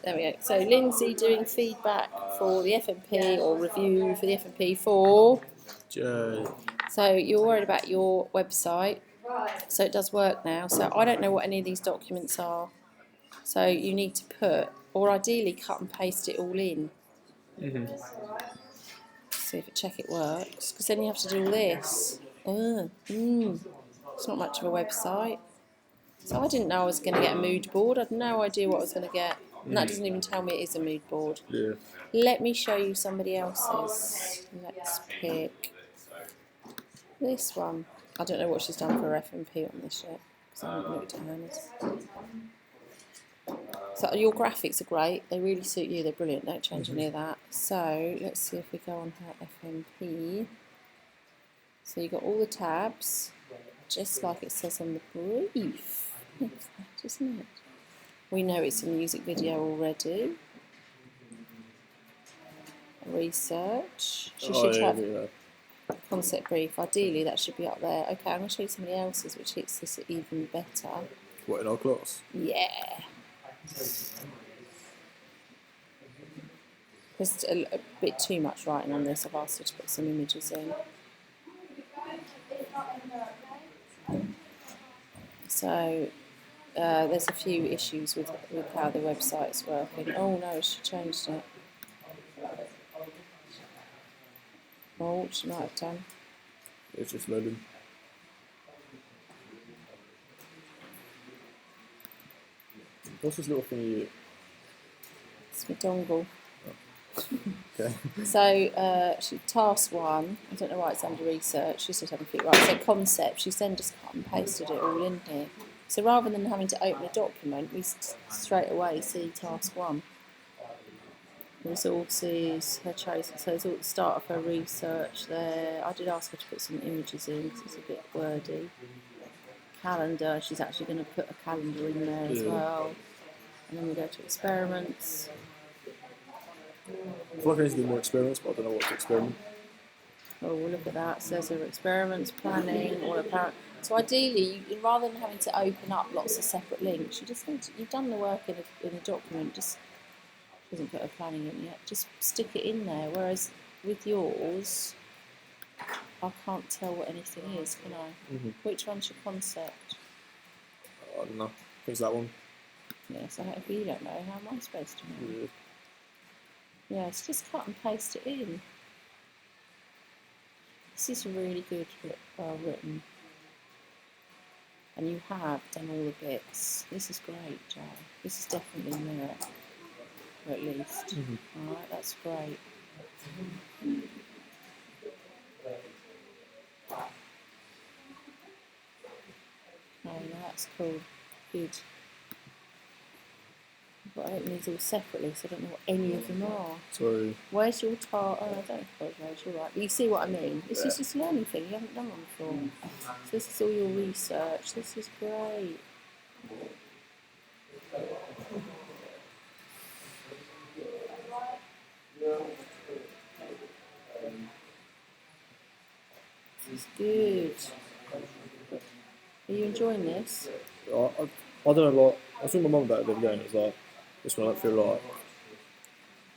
There we go. So Lindsay doing feedback for the FMP or review for the FMP for Jay. So you're worried about your website. So it does work now. So I don't know what any of these documents are. So you need to put, or ideally cut and paste it all in. See if check it works. Because then you have to do all this. It's not much of a website. So I didn't know I was going to get a mood board. I had no idea what I was going to get. And that doesn't even tell me it is a mood board. Yeah. Let me show you somebody else's. Let's pick this one. I don't know what she's done for her FMP on this yet, because I haven't looked at hers. So your graphics are great. They really suit you. They're brilliant. Don't change any of that. So let's see if we go on her FMP. So you've got all the tabs, just like it says on the brief. It's that, isn't it? We know it's a music video already. Research. She should have concept brief. Ideally, that should be up there. Okay, I'm going to show you somebody else's, which hits this even better. What, in our class? Yeah. There's a bit too much writing on this. I've asked her to put some images in. So there's a few issues with how the website's working. Oh no, she changed it. Oh, she might have done. It's just loading. What's this little thing you... It's my dongle. Okay. So she task 1. I don't know why it's under research. She's just having to right. So concept. She's then just cut and pasted it all in here. So rather than having to open a document, we straight away see task 1. Resources, her choice. So it's all the start of her research there. I did ask her to put some images in because it's a bit wordy. Calendar. She's actually going to put a calendar in there as well. And then we go to experiments. I feel like I need to do more experiments, but I don't know what to experiment. Oh, we'll look at that. So there's her experiments, planning, all apparent. So ideally, rather than having to open up lots of separate links, you just need to, you've done the work in a document. Just doesn't put her planning in yet. Just stick it in there. Whereas with yours, I can't tell what anything is, can I? Which one's your concept? I don't know. I think it's that one. Yeah. So if you don't know, how am I supposed to know? Yeah, it's just cut and paste it in. This is really good, well written. And you have done all the bits. This is great, Jay. This is definitely merit, or at least. Alright, that's great. Oh, that's cool. Good. But I open these all separately, so I don't know what any of them are. Sorry. Where's your tar? Oh, I don't apologise, you're right. But you see what I mean? This is just a learning thing, you haven't done one before. So this is all your research, this is great. This is good. Are you enjoying this? I don't know, like, I was talking to my mum about it the other day, and it's like, this one I don't feel like,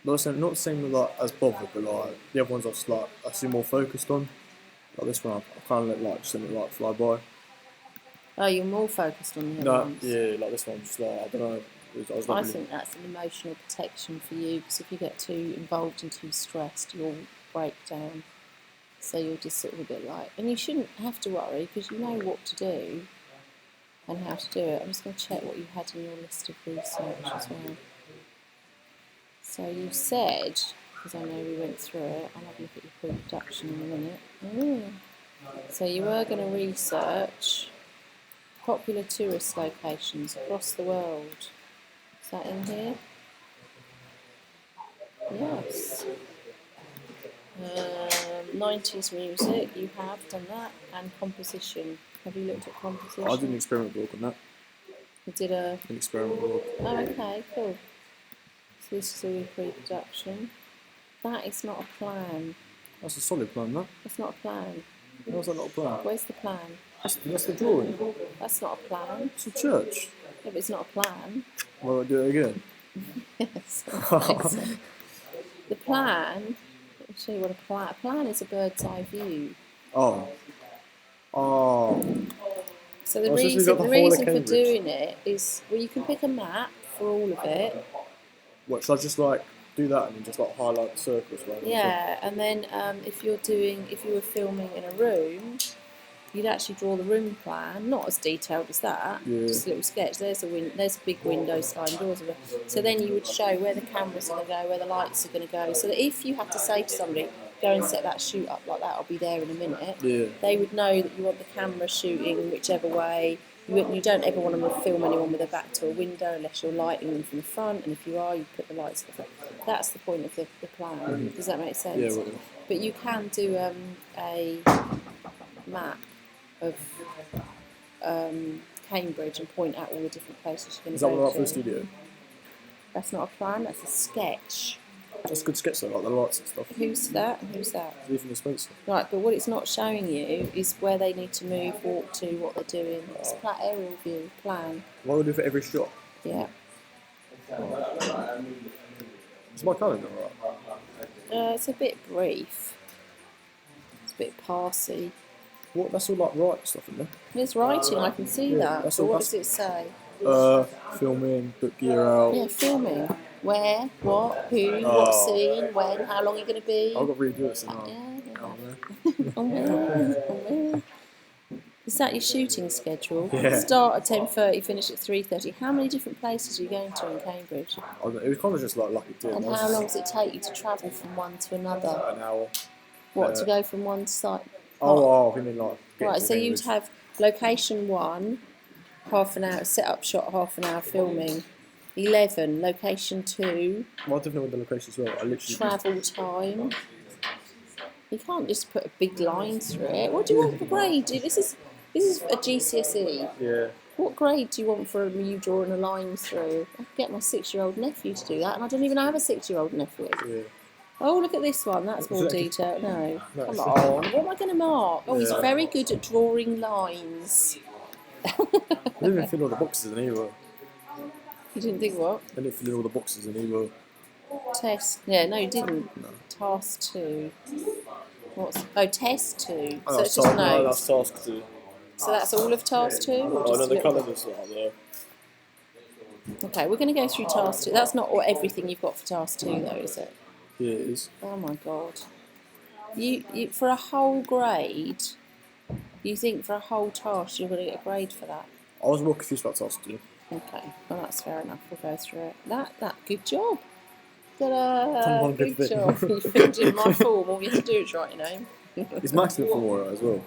not the same like, as bothered, but like, the other ones I was like, I seem more focused on. Like this one, I kind of just let it like fly by. Oh, you're more focused on the other ones? Yeah, like this one, just like, I don't know. I think that's an emotional protection for you, because if you get too involved and too stressed, you'll break down. So you're just sort of a bit like, and you shouldn't have to worry because you know what to do and how to do it. I'm just going to check what you had in your list of research as well. So you said, because I know we went through it, I'll have a look at your pre-production in a minute. So you were going to research popular tourist locations across the world. Is that in here? Yes. 90s music, you have done that, and composition. Have you looked at composition? I did an experiment book on that. You did an experiment book. Oh, okay, cool. So this is all your pre-production. That is not a plan. That's a solid plan, that. That's not a plan. How's that not a plan? Where's the plan? That's the drawing. That's not a plan. It's a church. Yeah, but it's not a plan. Well, I'll do it again. Yes, okay, so the plan, let me show you what a plan is. A bird's eye view. Oh. Oh. So the Oh, so you've reason got the whole of for Cambridge. doing it is, well, you can pick a map for all of it. What, should I just like do that and then just like highlight the circles? Right? Yeah, and then if you were filming in a room, you'd actually draw the room plan, not as detailed as that, Yeah. just a little sketch. There's a big window, sliding doors. So then you would show where the cameras are going to go, where the lights are going to go, so that if you have to say to somebody, go and set that shoot up like that, I'll be there in a minute, Yeah. they would know that you want the camera shooting whichever way. You don't ever want to film anyone with their back to a window unless you're lighting them from the front, and if you are, you put the lights at the front. That's the point of the plan. Mm-hmm. Does that make sense? Yeah, well, but you can do a map of Cambridge and point out all the different places you're going to go to. Is that one right for the studio? That's not a plan, that's a sketch. That's a good sketch though, like the lights and stuff. Who's that and who's that? Ethan Spencer. Right, but what it's not showing you is where they need to move, walk to, what they're doing. It's a aerial view, plan. What would I do for every shot? Yeah. Is my calendar right? It's a bit brief. It's a bit parsy. What? That's all like right stuff in there. There's writing, I can see that. That's But all, what does it say? Filming, book gear out. Yeah, filming. Where, what, who, what scene, when, how long are you going to be? I've got to redo it now. Yeah. Is that your shooting schedule? Yeah. Start at 10:30, finish at 3:30. How many different places are you going to in Cambridge? It was kind of just like lucky dip. And how long does it take you to travel from one to another? An hour. What, to go from one site? Oh, you mean like... Right, so you'd have location 1, half an hour, set up shot, half an hour filming. 11, location 2. Well, I don't know what the location as well. I literally... Travel time. You can't just put a big line through it. What do you want for grade? This is a GCSE. Yeah. What grade do you want for you drawing a line through? I could get my 6-year-old nephew to do that, and I don't even have a 6-year-old nephew. Yeah. Oh, look at this one. That's more detailed. No, come on. What am I going to mark? Oh, he's very good at drawing lines. I didn't even fill all the boxes in either. You didn't think what? I didn't fill in all the boxes in either. Test. Yeah, no, you didn't. No. Task 2. Test 2. Oh, so it's just no, notes. that's task 2. So that's all of task 2? Or Oh, just no, the little... calendar's not there. Okay, we're going to go through task 2. That's not everything you've got for task 2, though, is it? Yeah, it is. Oh my god. You for a whole grade, you think for a whole task you're going to get a grade for that? I was more confused about task 2. Okay, well that's fair enough. We'll go through it. That good job. Ta-da! Good job. You filled in my form. All you have to do is write your name. It's maximum for more as well.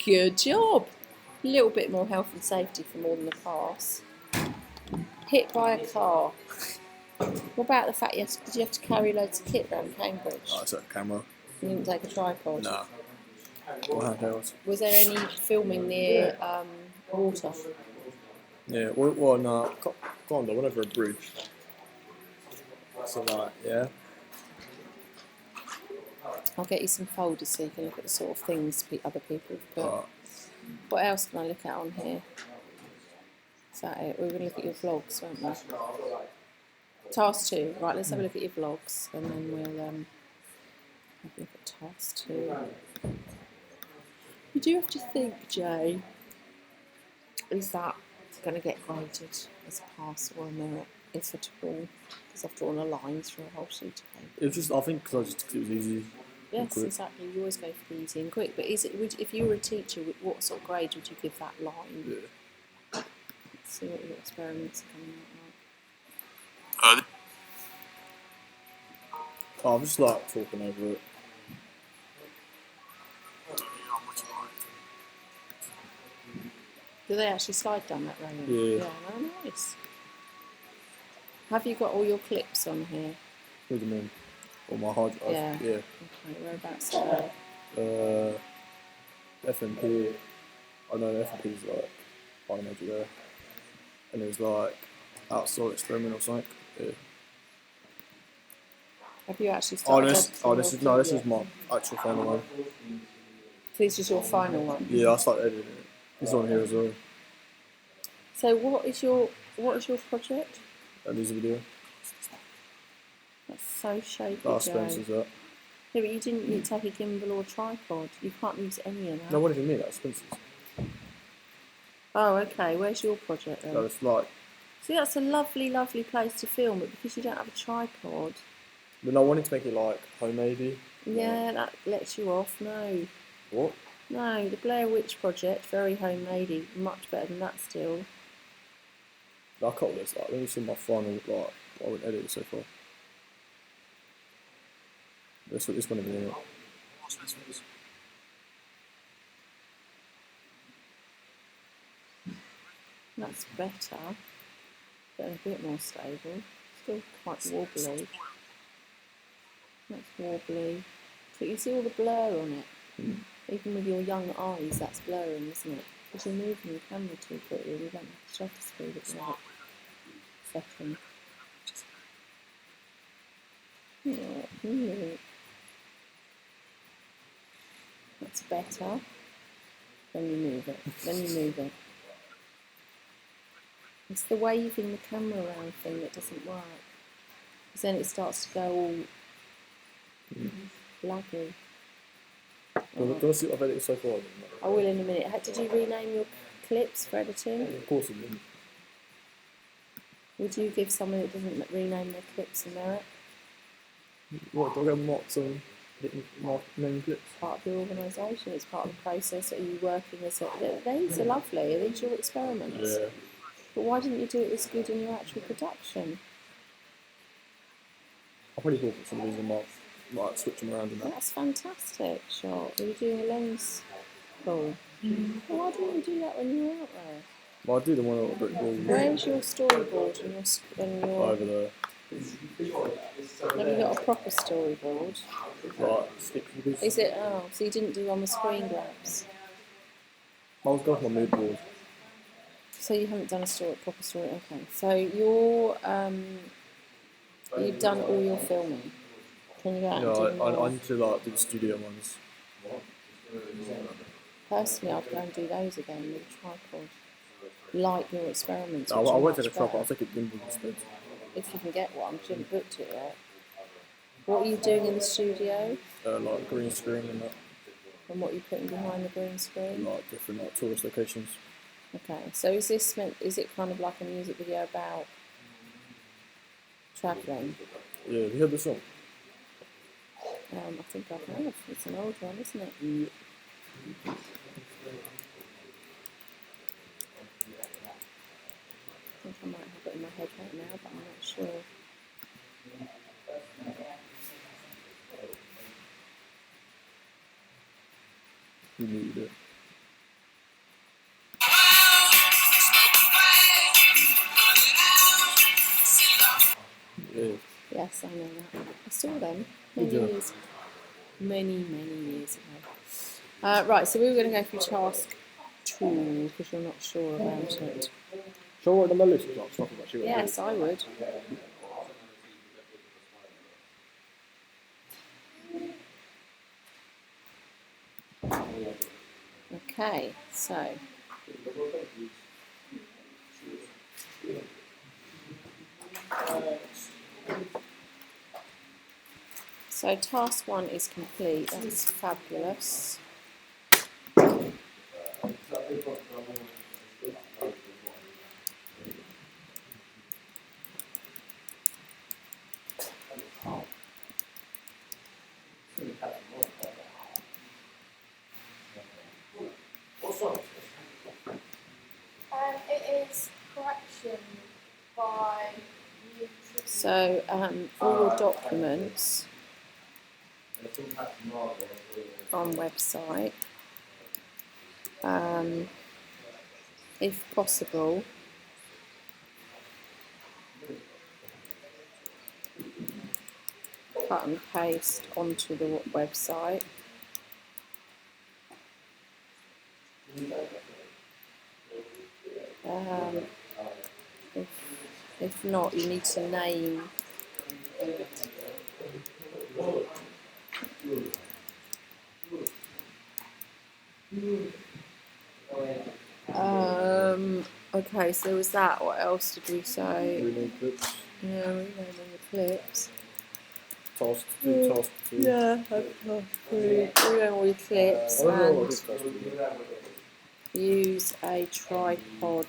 Good job. A little bit more health and safety for more than a pass. Hit by a car. What about the fact did you have to carry loads of kit around Cambridge? Oh, it's a camera. You didn't take a tripod? Nah. Or handhelds. Was there any filming near water? Yeah, well no, kind of, went over a bridge. So like, yeah. I'll get you some folders so you can look at the sort of things other people have put. Right. What else can I look at on here? Is that it? We're going to look at your vlogs, won't we? Task 2. Right, let's have a look at your vlogs and then we'll have a look at task 2. You do have to think, Jay, is that going to get graded as a pass or a merit if at all? Because I've drawn a line through a whole sheet of paper. It was just, I think because it was easy. Yes, exactly. You always go for the easy and quick. But if you were a teacher, what sort of grade would you give that line? Yeah. Let's see what your experiments are coming out like. Oh, I'm just like talking over it. Do they actually slide down that road? Yeah. Yeah, no, nice. Have you got all your clips on here? What do you mean? On my hard drive? Yeah. Yeah. Okay, whereabouts are they? FMP. I know FMP is like biology there. And there's like outside experiment or something. Yeah. Have you actually started? This is my actual final one. This is your final one? Yeah, I started editing it. It's on here as well. So what is your what is your project? A music video. That's so shaky, That Joe. Spencer's that. Yeah, but you didn't take a gimbal or tripod. You can't use any of that. No, what did you mean? That's Spencer's. Oh, okay. Where's your project then? No, it's like. See, that's a lovely, lovely place to film, but because you don't have a tripod. But I wanted to make it like homemadey. Yeah, that lets you off. No. What? No, the Blair Witch Project, very homemadey, much better than that still. I cut this. Like, when you see my final, like, I wouldn't edit it so far. This one will be in it. That's better, but a bit more stable. Still quite wobbly. That's wobbly. So you see all the blur on it. Even with your young eyes, that's blurring, isn't it? Because you're moving the camera too quickly, you don't have to shutter speed at the right second. Yeah. That's better. Then you move it. Then you move it. It's the waving the camera around thing that doesn't work. Because then it starts to go all blaggy. Do you see what I've edited so far? I will in a minute. Did you rename your clips for editing? Of course it didn't. Would you give someone that doesn't rename their clips a merit? What, do I get marks on my name clips? Part of your organisation, it's part of the process. Are you working as a... These are lovely. Are these your experiments? Yeah. But why didn't you do it this good in your actual production? I probably thought for some reason might switch them around in that. That's fantastic, shot. Were you doing a lens pull? Well, why didn't you do that when you were out there? Well, I do the one at brick wall. Where's your storyboard and your... Over there. Have you got a proper storyboard? Like, stick figures. Is it... Oh, so you didn't do on the screen grabs? I was going for my mood board. So you haven't done a proper story, okay. So you're, you've done all your filming. Can you go out and do more? I need to like do the studio ones. Personally, I'd go and do those again with a tripod. Like your experiments. I won't take a tripod, I'll take a gimbal instead. If you can get one, because you haven't booked it yet. What are you doing in the studio? Like green screen and that. And what are you putting behind the green screen? Like different like tourist locations. Okay, so is it kind of like a music video about travelling? Yeah, have you heard the song? I think I've heard. It's an old one, isn't it? Yeah. I think I might have it in my head right now, but I'm not sure. You need it. Yeah. Yes, I know that. I saw them many years ago. Right, so we were going to go through task 2 because you're not sure about it. Shall I write on my list? Like, stuff about you? Yes, I would. Okay, so task 1 is complete. That's fabulous. It is correction by YouTube. So all your documents on website, if possible, cut and paste onto the website. If not, you need to name Okay, so was that. What else did we say? Rename clips. Yeah, renaming the clips. Task 2, task 2. Yeah, task 3. Rename all your clips I don't know what I and did task 2. use a tripod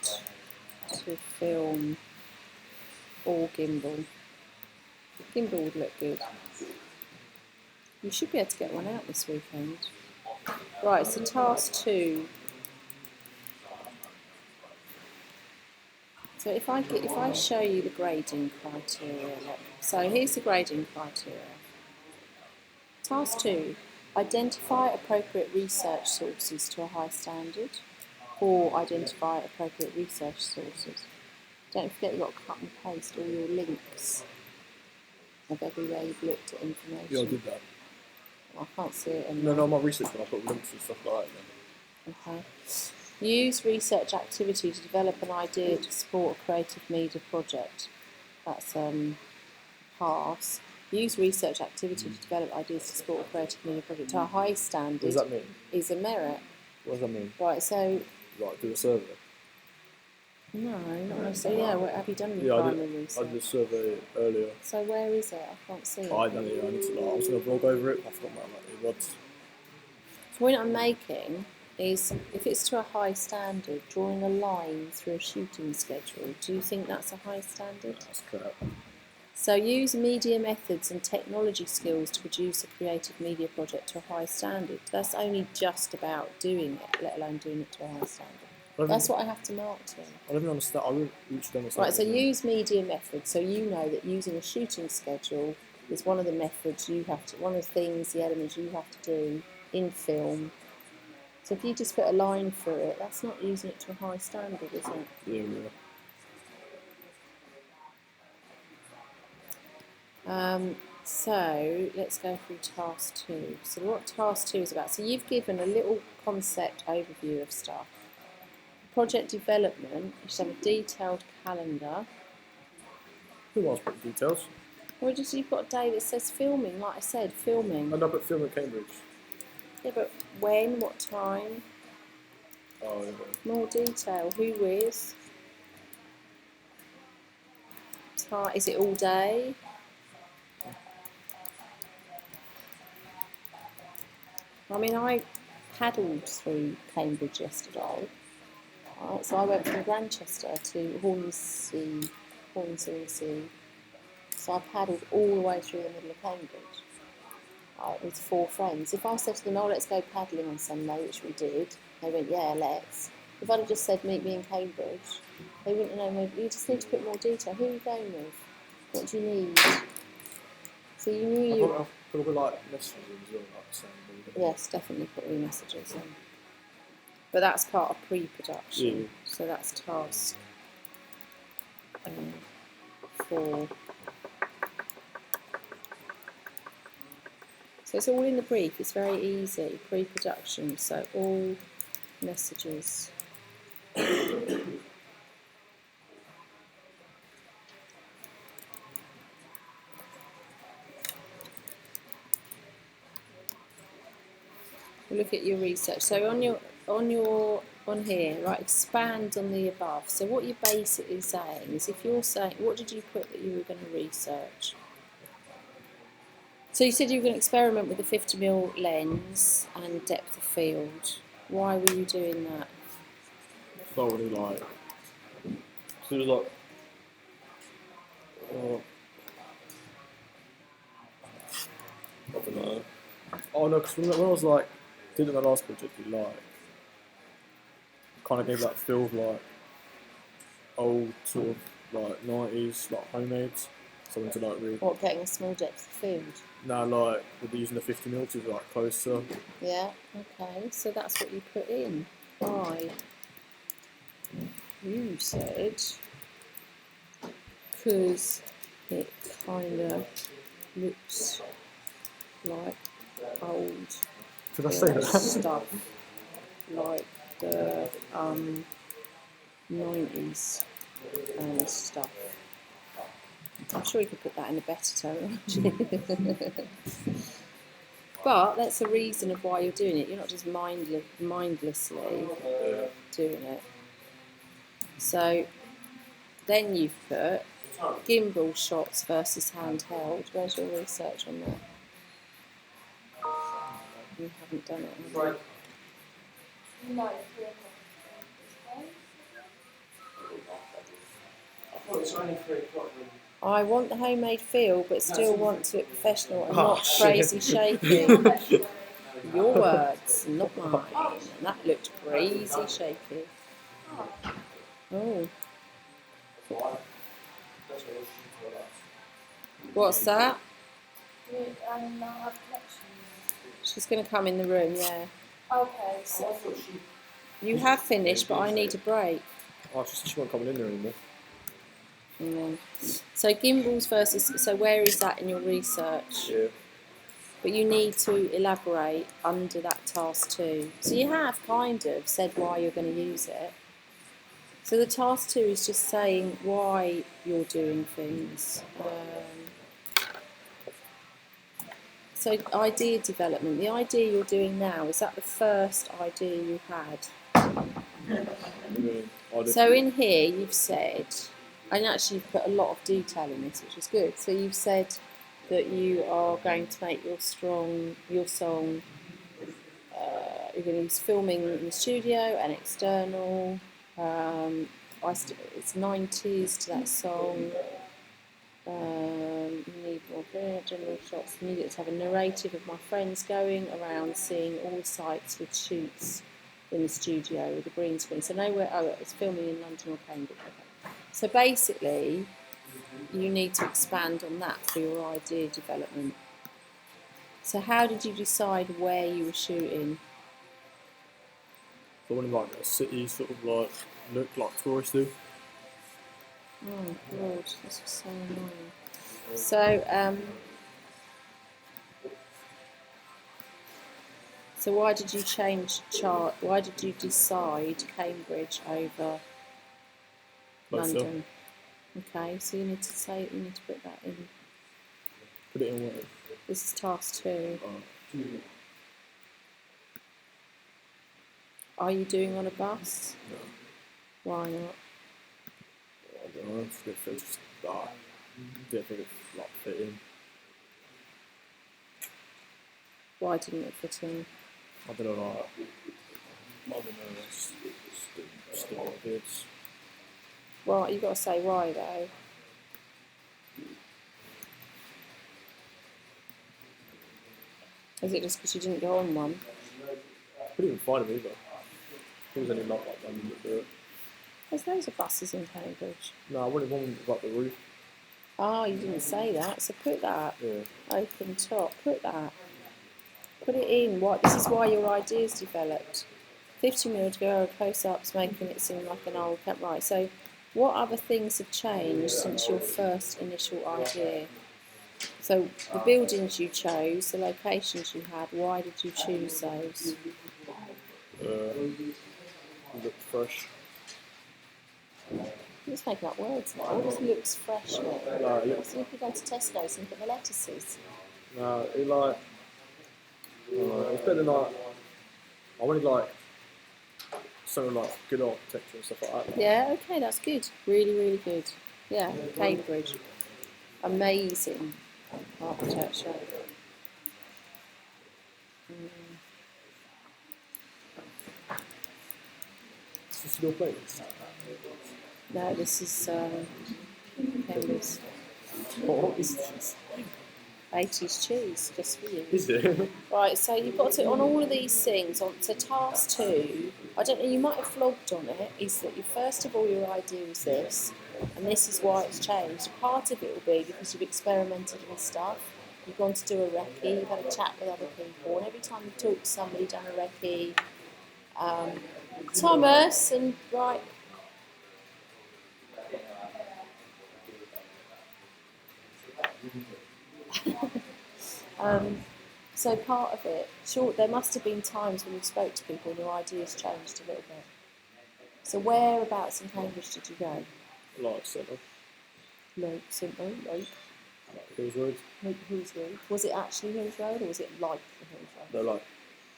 to film or gimbal. Gimbal would look good. You should be able to get one out this weekend. Right, so task 2. So if I show you the grading criteria, so here's the grading criteria. Task 2, identify appropriate research sources to a high standard, or identify appropriate research sources. Don't forget you've got to cut and paste all your links of everywhere you've looked at information. Yeah, I did that. I can't see it anymore. No, my research when I put links and stuff like that. Okay. Use research activity to develop an idea to support a creative media project. That's pass. Use research activity to develop ideas to support a creative media project to a high standard. What does that mean? Is a merit. What does that mean? Right, so... Like, do a survey? No, not necessarily. Yeah, what have you done in Yeah, primary research? I did a survey earlier. So where is it? I can't see it. I don't know, I need to, like, I was going to blog over it, I forgot what it was. The point I'm making is, if it's to a high standard, drawing a line through a shooting schedule, do you think that's a high standard? That's crap. So use media methods and technology skills to produce a creative media project to a high standard. That's only just about doing it, let alone doing it to a high standard. That's what I have to mark to. I don't even understand. I really don't understand. Right, so use media methods. So you know that using a shooting schedule is one of the methods you have to, one of the things, the elements you have to do in film. So if you just put a line through it, that's not using it to a high standard, is it? Yeah. So let's go through task 2. So what task 2 is about? So you've given a little concept overview of stuff. Project development, you should have a detailed calendar. Who wants to put details? Or just you've got a day that says filming, like I said, filming. And I put film at Cambridge. Yeah, but when, what time? Oh, yeah. More detail. Who with? Is it all day? I mean, I paddled through Cambridge yesterday. Right, so I went from Grantchester to Hornsey. So I paddled all the way through the middle of Cambridge with 4 friends. If I said to them, oh, let's go paddling on Sunday, which we did, they went, yeah, let's. If I'd have just said, meet me in Cambridge, they wouldn't have known. You just need to put more detail. Who are you going with? What do you need? So you knew you... I'll put like messages as well, like saying. Yes, definitely put all your messages in. But that's part of pre-production. Yeah. So that's task 4. So it's all in the brief. It's very easy. Pre-production. So all messages. Look at your research. So on here, right, expand on the above. So what you're basically saying is, if you're saying, what did you put that you were going to research? So you said you were going to experiment with the 50mm lens and depth of field. Why were you doing that? I really like. So it was like. I don't know. Oh no, because when I was like, did the last project, we like kind of gave that feel of like old sort of like 90s like homemades. Something to like really. What, getting a small depth of field? No, like with using the 50mm to like closer. Yeah. Okay. So that's what you put in. Why? You said because it kind of looks like old Did I say that? stuff, like the 90s stuff. I'm sure you could put that in a better terminology. But that's a reason of why you're doing it. You're not just mindlessly doing it. So then you've put gimbal shots versus handheld. Where's your research on that? You haven't done it, have you? No, I want the homemade feel, but still want to look professional and not shit. crazy shaky. Your words, not mine. And that looked crazy shaky. Oh. What's that? and I have collections. She's going to come in the room, yeah. Okay, so You have finished, but I need a break. Oh, she won't come in there anymore. Yeah. So gimbals versus. So where is that in your research? Yeah. But you need to elaborate under that task 2. So you have kind of said why you're going to use it. So the task 2 is just saying why you're doing things. So idea development. The idea you're doing now, is that the first idea you had? So in here you've said, and actually you've put a lot of detail in this, which is good. So you've said that you are going to make your song, you're going to use filming in the studio and external. It's 90s to that song. You need more general shots. You need it to have a narrative of my friends going around seeing all the sites with shoots in the studio with a green screen. So nowhere, it's filming in London or Cambridge. Okay. So basically, you need to expand on that for your idea development. So how did you decide where you were shooting? So I wanted like a city sort of like look like touristy. Oh God, this was so annoying. So so why did you change chart? Why did you decide Cambridge over London? Okay, so you need to put that in. Put it in where? This is task 2. Are you doing on a bus? No. Why not? I don't know. Just didn't think it like fit in. Why didn't it fit in? I don't know. Just didn't like it. Well, you've got to say why though. Is it just because you didn't go on one? Couldn't even find him either. It was only like one minute to do it. There's loads of buses in Cambridge. No, I wanted one with like the roof. Oh, you didn't say that, so put that. Yeah. Open top, put that. Put it in. This is why your idea's developed. 50mm to go close-ups, making it seem like an old camp. Right, so what other things have changed since your first initial idea? So the buildings you chose, the locations you had, why did you choose those? Looked fresh. You're just making up words now. What does looks fresh mean? No, it looks. So if you go to Tesco's and look at the lettuces. No, it like. It's better than like. I wanted like something like good architecture and stuff like that. Yeah, okay, that's good. Really, really good. Yeah, Cambridge. Amazing architecture. Is this your playlist? No, this is Cambridge. What is this? 80s cheese, just for you. Is it? Right, so you've got to, on all of these things, on to task 2, I don't know, you might have vlogged on it, is that first of all your idea is this, and this is why it's changed. Part of it will be because you've experimented with stuff, you've gone to do a recce, you've had a chat with other people, and every time you've talked to somebody, done a recce, Thomas, and right... So part of it, sure, there must have been times when you spoke to people and your ideas changed a little bit. So whereabouts in Cambridge did you go? Like centre. Like Simple, like Hills Road. Hills Road. Was it actually Hills Road or was it like the Hills Road? They're like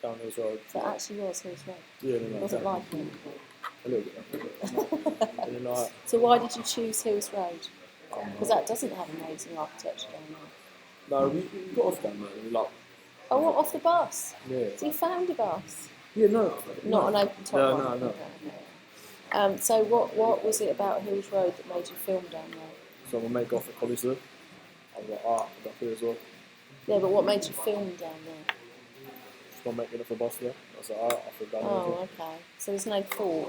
down Hills Road. So it actually was Hills Road. Yeah, no, It wasn't like it. A little bit. And then like, So why did you choose Hills Road? Because that doesn't have amazing architecture down there. no, we got off down there. And we like, Oh, what, off the bus? yeah. So you found a bus? Yeah, no. Not an open top No, one? no, no. Okay. So what was it about Hills Road that made you film down there? So my mate got off at college there. I was like, I got here as well. Yeah, but what made you film down there? Just my mate got off a bus there. I was like, I feel down there as Oh, well. okay. So there's no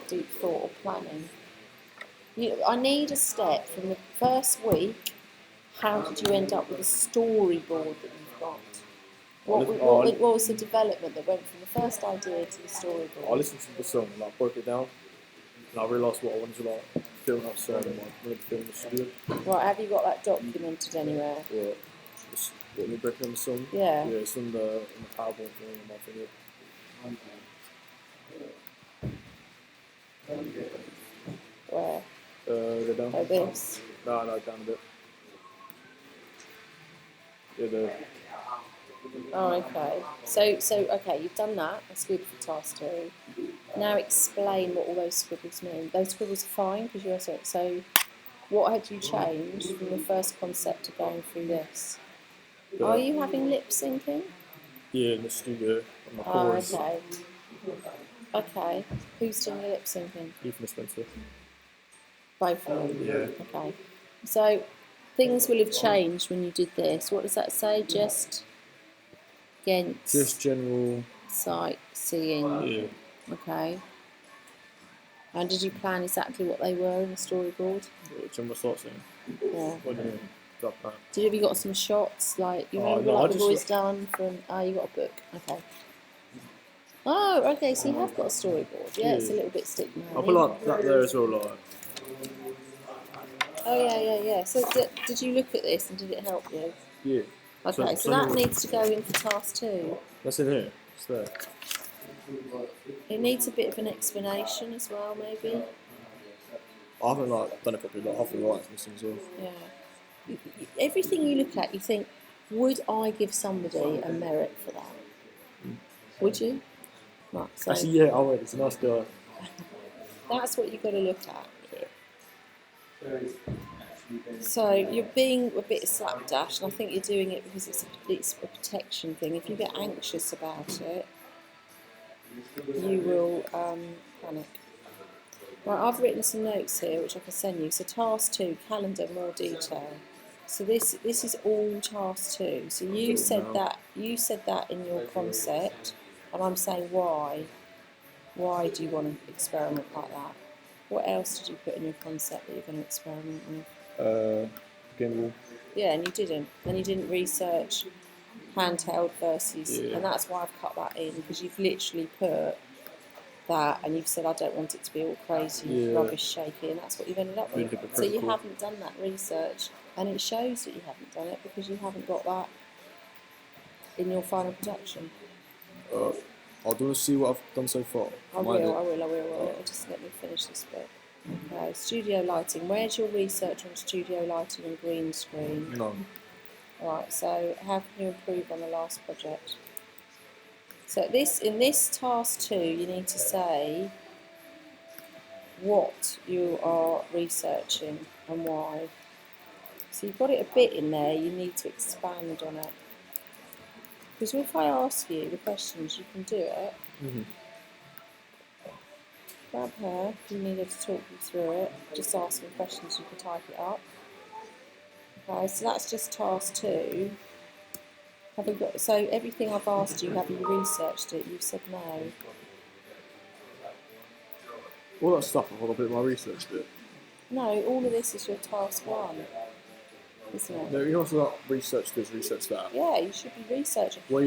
deep thought or planning. I need a step from the first week. How did you end up with a storyboard that you've got? What was the development that went from the first idea to the storyboard? I listened to the song and like broke it down, and I realised what I wanted to like film outside and like wanted to film in the studio. Right, have you got that documented anywhere? Yeah, just what we breaking down the song. Yeah. Yeah, it's in the PowerPoint thing on my finger. Where? Go down. Oh, this. No, down a bit. Yeah, the Oh, okay. So okay, you've done that. That's good for task 2. Now explain what all those scribbles mean. Those scribbles are fine because you're so. What had you changed from the first concept to going through this? Are you having lip syncing? yeah in the studio on my Oh, chorus. okay. Okay. Who's doing the lip syncing? Ethan Spencer. Both of them. Yeah. Okay. So things will have changed when you did this. What does that say? Just against Just general. sightseeing. Yeah. Okay. And did you plan exactly what they were in the storyboard? General sightseeing. Yeah. What do you mean? Drop that. Have you got some shots like you Oh, remember no, I like we've just always done from? You got a book. Okay. Oh, okay. So you have got a storyboard. Yeah, it's a Yeah. little bit sticky. I put like that there as well, like. Oh yeah. So did you look at this and did it help you? Yeah. Okay, so that needs to go in for task 2. That's in here. It's there. It needs a bit of an explanation as well, maybe. I haven't like done it properly. Like half the writing's missing as well. Yeah. Everything you look at, you think, would I give somebody a merit for that? Would you? Right, so Actually, yeah, I would. It's a nice guy. that's what you've got to look at. Yeah. So you're being a bit slapdash, and I think you're doing it because it's a protection thing. If you get anxious about it, you will panic. Right, I've written some notes here which I can send you. So task 2, calendar, more detail. So this is all task 2. So you said that in your concept, and I'm saying why. Why do you want to experiment like that? What else did you put in your concept that you're going to experiment with? Gimbal. Yeah, and you didn't. And you didn't research handheld versus, Yeah. and that's why I've cut that in because you've literally put that, and you've said I don't want it to be all crazy, Yeah. rubbish, shaky, and that's what you've ended up with. Really So you hypocritical. haven't done that research, and it shows that you haven't done it because you haven't got that in your final production. I do want to see what I've done so far. I will. Just let me finish this bit. Okay, studio lighting. Where's your research on studio lighting and green screen? None. Right, so how can you improve on the last project? So in this task 2, you need to say what you are researching and why. So you've got it a bit in there, you need to expand on it. Because if I ask you the questions, you can do it. Mm-hmm. Grab her, if you needed to talk you through it, just ask some questions, you can type it up. Okay, so that's just task 2. So everything I've asked you, have you researched it? You've said no. All that stuff, I've got to put in my research bit. No, all of this is your task 1, isn't it? No, you also like research this, research that. Yeah, you should be researching. Where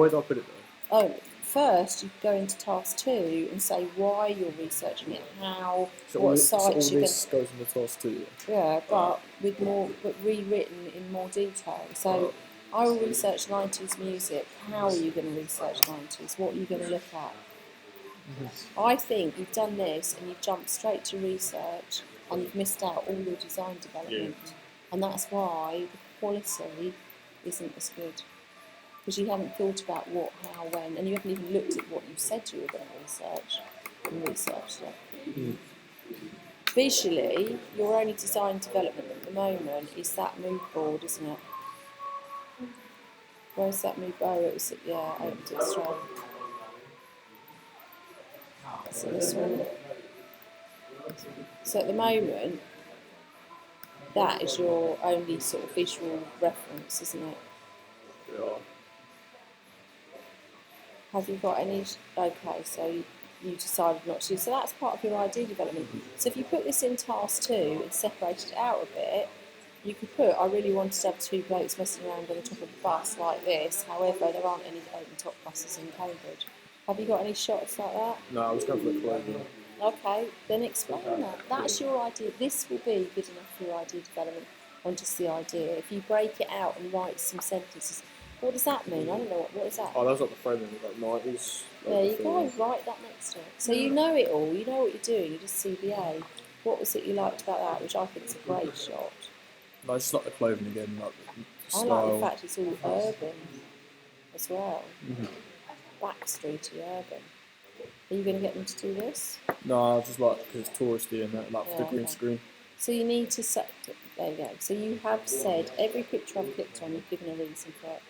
did I put it though? Oh, first you go into task 2 and say why you're researching it, how, what sites all you're going this goes in the task 2. Yeah, but rewritten in more detail. So I will research 90s music. How are you going to research 90s? What are you going to look at? I think you've done this and you've jumped straight to research and you've missed out all your design development. Yeah. And that's why the quality isn't as good. Because you haven't thought about what, how, when, and you haven't even looked at what you said you were going to research and researched it. Visually, your only design development at the moment is that mood board, isn't it? Where's that mood board? It was, yeah, opened it straight. So this one. So at the moment, that is your only sort of visual reference, isn't it? Yeah. Have you got any? Okay, so you decided not to. So that's part of your idea development. So if you put this in task 2 and separated it out a bit, you could put, I really wanted to have 2 blokes messing around on the top of a bus like this. However, there aren't any open top buses in Cambridge. Have you got any shots like that? No, I was going for the clothing. Okay, then explain that. That's your idea. This will be good enough for your idea development on just the idea. If you break it out and write some sentences, what does that mean? I don't know. What is that? Oh, that was like the framing, like 90s. There you go, write that next to it. So you know it all, you know what you're doing, you're just CBA. What was it you liked about that, which I think is a great shot? No, I just like the clothing again, like the I style. like the fact it's all urban as well. Backstreety urban. Are you going to get them to do this? No, I just like because it's touristy and that, like Yeah, the green okay. screen. So you need to set, there you go. So you have said, every picture I've clicked on, you've given a reason for it.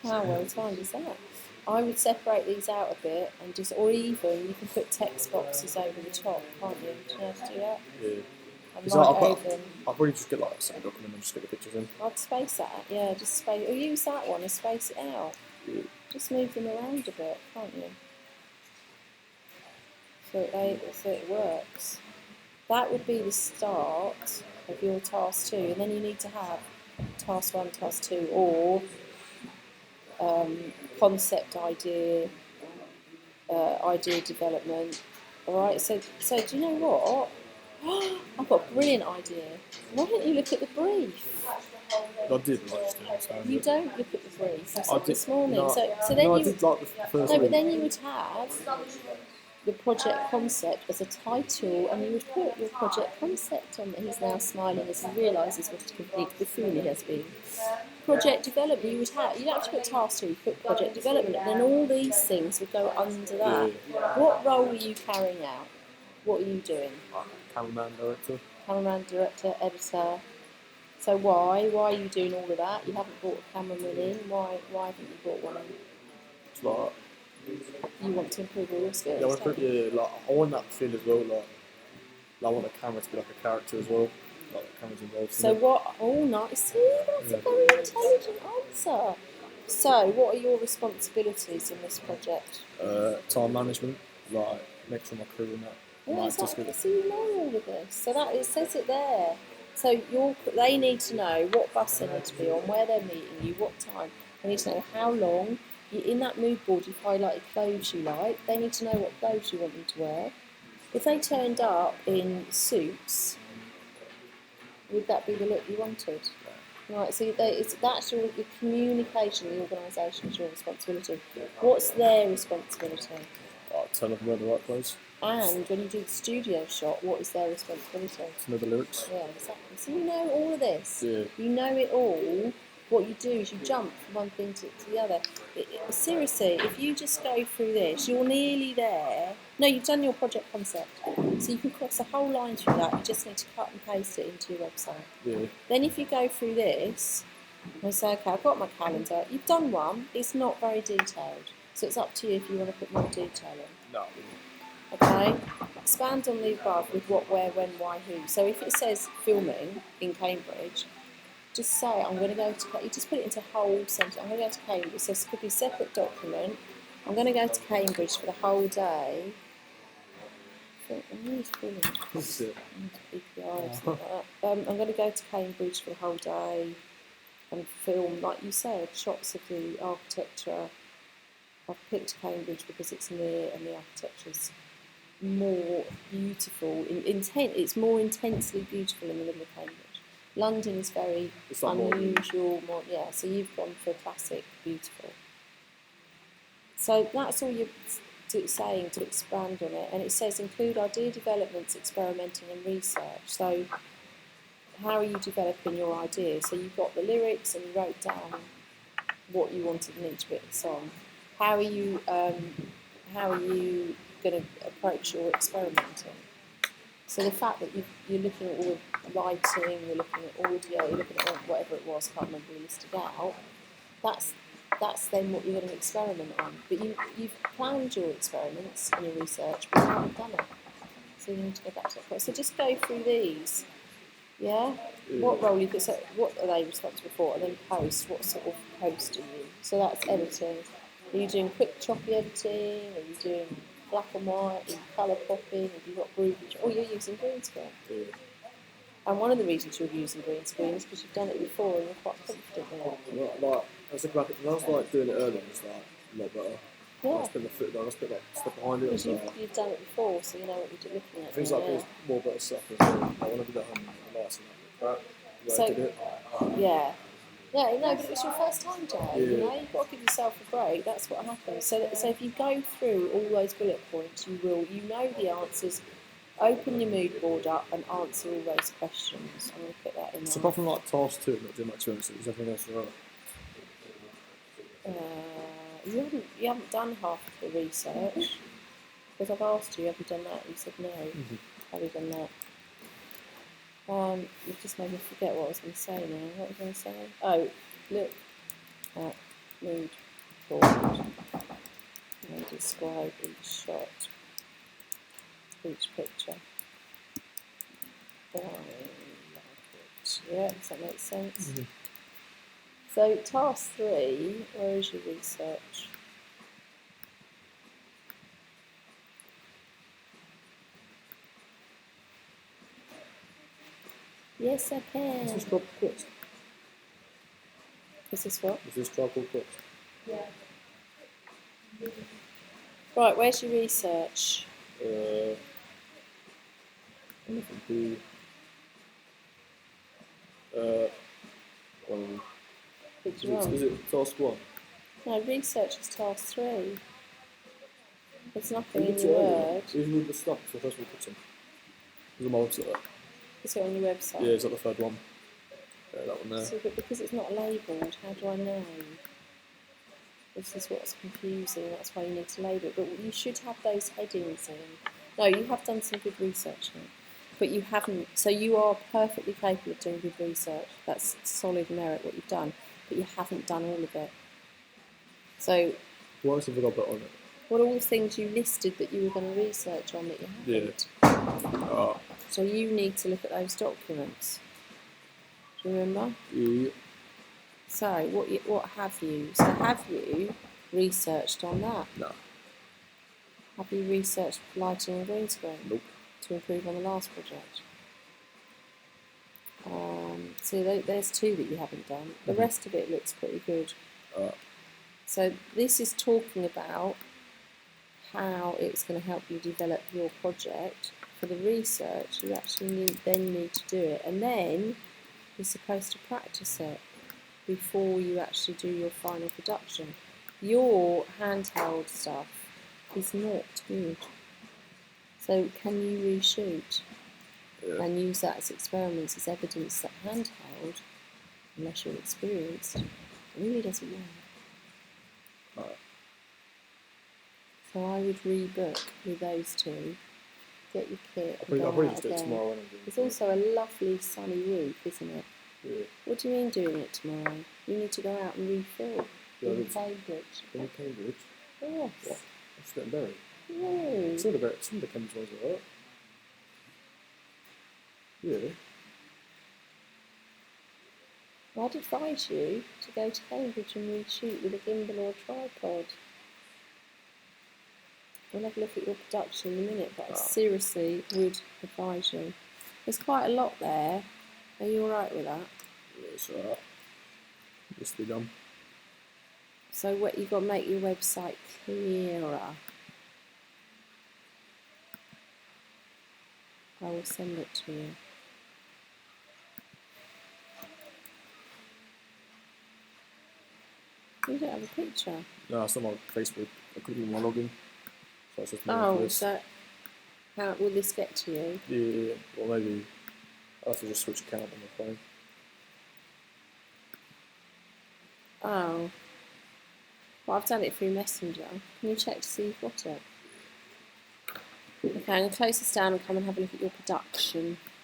How well timed is that? I would separate these out a bit and just, or even you can put text boxes over the top, can't you? Do you know how to do that? Yeah. And Because I'll open. probably just get like a second document and just get the pictures in. I'd space that, yeah, just space, or use that one and space it out. Yeah. Just move them around a bit, can't you? So it works. That would be the start of your task 2, and then you need to have task 1, task 2, or concept idea, idea development. All right. So do you know what? I've got a brilliant idea. Why don't you look at the brief? I did like to You don't look at the brief. I I said did- this morning. no, so then no, you I did like the first no, but week. then you would have the project concept as a title, and you would put your project concept on there. He's now smiling as he realises what a complete buffoon he has been. Project development, you don't have to put task 2, you put project development, and then all these things would go under that. What role are you carrying out? What are you doing? Cameraman, director. Cameraman, director, editor. So why are you doing all of that? You haven't brought a cameraman in. Why haven't you brought one in? It's like, You want to improve all your skills. yeah, don't you? like I want that feel as well. Like I want the camera to be like a character as well. Like the camera's involved. So what? Oh, nice. See, that's a very intelligent answer. So, what are your responsibilities in this project? Time management, like make sure my crew and that. Yeah, Like, just exactly. So you know all of this. So that it says it there. So they need to know what bus they need to be on, where they're meeting you, what time. They need to know how long. In that mood board, you've highlighted clothes you like. They need to know what clothes you want them to wear. If they turned up in suits, would that be the look you wanted? Right, so that's your communication, the organisation is your responsibility. What's their responsibility? like, tell them where the right clothes. And when you do the studio shot, what is their responsibility? To know the lyrics. Yeah, exactly. So you know all of this. Yeah. You know it all. What you do is you jump from one thing to the other. Seriously, if you just go through this, you're nearly there. No, you've done your project concept. So you can cross a whole line through that. You just need to cut and paste it into your website. Yeah. Then if you go through this, and say, okay, I've got my calendar. You've done one. It's not very detailed. So it's up to you if you want to put more detail in. No. Okay? Expand on the above with what, where, when, why, who. So if it says filming in Cambridge, just say, I'm going to go to, you just put it into whole sentence. I'm going to go to Cambridge. So it could be a separate document. I'm going to go to Cambridge for the whole day. That's it. I'm going to go to Cambridge for the whole day and film, like you said, shots of the architecture. I've picked Cambridge because it's near and the architecture's more beautiful. It's more intensely beautiful in the middle of Cambridge. London is very unusual. More, yeah, so you've gone for classic, beautiful. So that's all you're saying to expand on it. And it says include idea developments, experimenting and research. So how are you developing your idea? So you've got the lyrics and you wrote down what you wanted in each bit of the song. How are you how are you going to approach your experimenting? So the fact that you're looking at all the lighting, you're looking at audio, you're looking at all, whatever it was, I can't remember you listed out, that's then what you're going to experiment on. But you've planned your experiments and your research, but you haven't done it. So you need to go back to that point. So just go through these. Yeah? What role you could say, what are they responsible for? And then post, what sort of post are you? So that's editing. Are you doing quick choppy editing? Are you doing black and white? Are you colour popping? Have you got groovy? Oh, you're using green screen. And one of the reasons you're using green screen is because you've done it before and you're quite confident in it. Like, as a graphic, when I was like doing it earlier, it's like a lot better. Yeah. I spent the foot down, I spent like step behind it. Because you've done it before, so you know what you're looking at. Things like there's more better stuff as well. Like when I did that on the lights and that, So, I did it. yeah. Yeah, no, but it was your first time, Jay. Yeah. You know, you've got to give yourself a break. That's what happens. So if you go through all those bullet points, you know the answers. Open your mood board up and answer all those questions. I'm going to put that in there. So apart from like task 2, not doing my experiences, is everything else alright? You haven't done half of the research. Because I've asked you, have you done that? You said no. Mm-hmm. Have you done that? You've just made me forget what I was going to say now. What was I going to say? Oh, look at mood board and describe each shot, each picture. Like it. Yeah, does that make sense? Mm-hmm. So task 3, where is your research? Yes, I can. Is this job quest? Is this what? Is this job called quest? Yeah. Right, where's your research? FMP. Which Is one? it task 1? No, research is task 3. There's nothing We in did your it earlier. word. Even with the stuff, so first we put some. It was on my website. Is it on your website? Yeah, it's like the third one. Yeah, that one there. So, but because it's not labelled, how do I know? This is what's confusing, that's why you need to label it. But you should have those headings in. No, you have done some good research now. But you haven't, so you are perfectly capable of doing good research. That's solid merit, what you've done. But you haven't done all of it. So, What else have we got put on it? what are all the things you listed that you were going to research on that you haven't? Yeah. So you need to look at those documents. Do you remember? Yeah. So what have you? So have you researched on that? No. Have you researched lighting and green screen? Nope. To improve on the last project? So there's 2 that you haven't done. The rest of it looks pretty good. So this is talking about how it's going to help you develop your project. For the research, you actually need to do it, and then you're supposed to practice it before you actually do your final production. Your handheld stuff is not good. So can you reshoot and use that as experiments, as evidence that handheld, unless you're experienced, really doesn't work. So I would rebook with those 2. Get your kit. I'll probably just do it tomorrow. It's also a lovely sunny week, isn't it? Yeah. What do you mean doing it tomorrow? You need to go out and refill in Cambridge. In Cambridge? Yes. What? That's getting buried. No. Some of the Cambridge ones are alright. Yeah. I'd advise you to go to Cambridge and reshoot with a gimbal or a tripod. We'll have a look at your production in a minute, but I seriously would advise you. There's quite a lot there. Are you alright with that? Yeah, it's alright. Just be done. So what you've got to make your website clearer. I will send it to you. You don't have a picture. No, it's not my Facebook. I couldn't do my login. So it's just my Oh, list. so how will this get to you? Yeah, well maybe I'll have to just switch account on my phone. Well, I've done it through Messenger. Can you check to see you've got it? Okay, I'm going to close this down and come and have a look at your production.